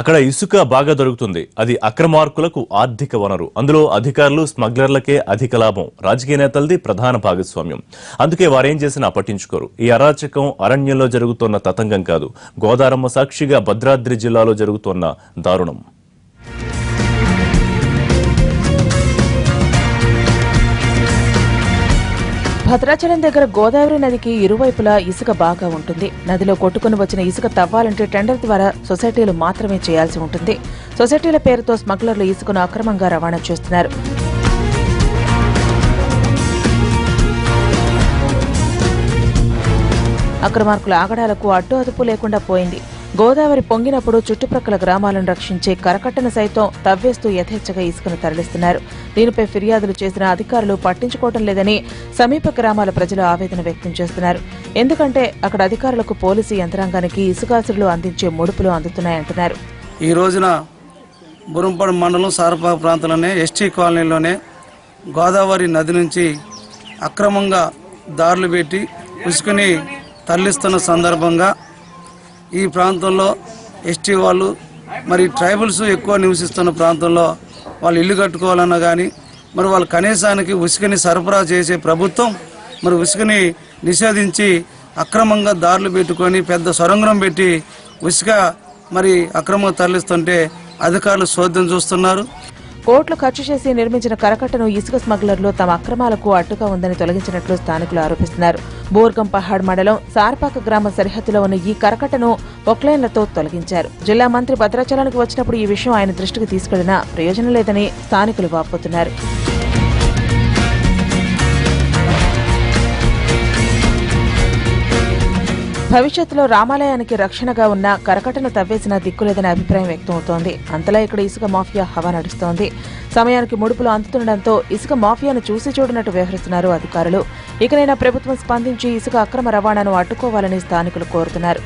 అక్కడ ఇసుక బాగా దొరుకుతుంది. అది అక్రమార్కులకు ఆర్థిక వనరు. అందులో అధికారులు, స్మగ్లర్లకే అధిక లాభం. రాజకీయ నేతలది ప్రధాన భాగస్వామ్యం. అందుకే వారేం చేసినా పట్టించుకోరు. ఈ అరాచకం అరణ్యంలో జరుగుతున్న తతంగం కాదు, గోదారమ్మ సాక్షిగా భద్రాద్రి జిల్లాలో జరుగుతున్న దారుణం. భద్రాచలం దగ్గర గోదావరి నదికి ఇరువైపులా ఇసుక బాగా ఉంటుంది. నదిలో కొట్టుకుని వచ్చిన ఇసుక తవ్వాలంటే టెండర్ ద్వారా సొసైటీలు మాత్రమే చేయాల్సి ఉంటుంది. సొసైటీల పేరుతో స్మగ్లర్లు ఇసుకను అక్రమంగా రవాణా చేస్తున్నారు. అక్రమార్కుల ఆగడాలకు అడ్డు అదుపు లేకుండా పోయింది. గోదావరి పొంగినప్పుడు చుట్టుప్రక్కల గ్రామాలను రక్షించే కరకట్టను సైతం తవ్వేస్తూ యథేచ్ఛగా ఇసుకను తరలిస్తున్నారు. దీనిపై ఫిర్యాదులు చేసిన అధికారులు పట్టించుకోవడం లేదని సమీప గ్రామాల ప్రజలు ఆవేదన వ్యక్తం చేస్తున్నారు. ఎందుకంటే అక్కడ అధికారులకు పోలీసు యంత్రాంగానికి ఇసుకాసులు అందించే ముడుపులు అందుతున్నాయంటున్నారు. ఈ రోజున బురంపాడు మండలం సారపాక ప్రాంతంలోనే ఎస్టీ కాలనీలోనే గోదావరి నది నుంచి అక్రమంగా దారులు పెట్టి ఇసుకని తరలిస్తున్న సందర్భంగా ఈ ప్రాంతంలో ఎస్టీ వాళ్ళు మరి ట్రైబల్స్ ఎక్కువ నివసిస్తున్న ప్రాంతంలో వాళ్ళు ఇల్లు కట్టుకోవాలన్నా కానీ మరి వాళ్ళ కనీసానికి ఉసుకని సరఫరా చేసే ప్రభుత్వం మరి ఉసుకని నిషేధించి అక్రమంగా దారులు పెట్టుకొని పెద్ద సొరంగం పెట్టి ఉసుక మరి అక్రమంగా తరలిస్తుంటే అధికారులు చోద్యం చూస్తున్నారు. కోట్లు ఖర్చు చేసి నిర్మించిన కరకట్టను ఇసుక స్మగ్లర్లు తమ అక్రమాలకు అడ్డుగా ఉందని తొలగించినట్లు స్థానికులు ఆరోపిస్తున్నారు. బోర్గం పహాడ్ మండలం సార్పాక గ్రామ సరిహద్దులో ఉన్న ఈ కరకట్టను పొక్లైన్లతో తొలగించారు. జిల్లా మంత్రి భద్రాచలానికి వచ్చినప్పుడు ఈ విషయం ఆయన దృష్టికి తీసుకెళ్లినా ప్రయోజనం లేదని స్థానికులు వాపోతున్నారు. భవిష్యత్తులో రామాలయానికి రక్షణగా ఉన్న కరకట్టను తవ్వేసిన దిక్కులేదనే అభిప్రాయం వ్యక్తమవుతోంది. అంతలా ఇక్కడ ఇసుక మాఫియా హవా నడుస్తోంది. సమయానికి ముడుపులు అందుతుండటంతో ఇసుక మాఫియాను చూసి చూడనట్టు వ్యవహరిస్తున్నారు అధికారులు. ఇకనైనా ప్రభుత్వం స్పందించి ఇసుక అక్రమ రవాణాను అడ్డుకోవాలని స్థానికులు కోరుతున్నారు.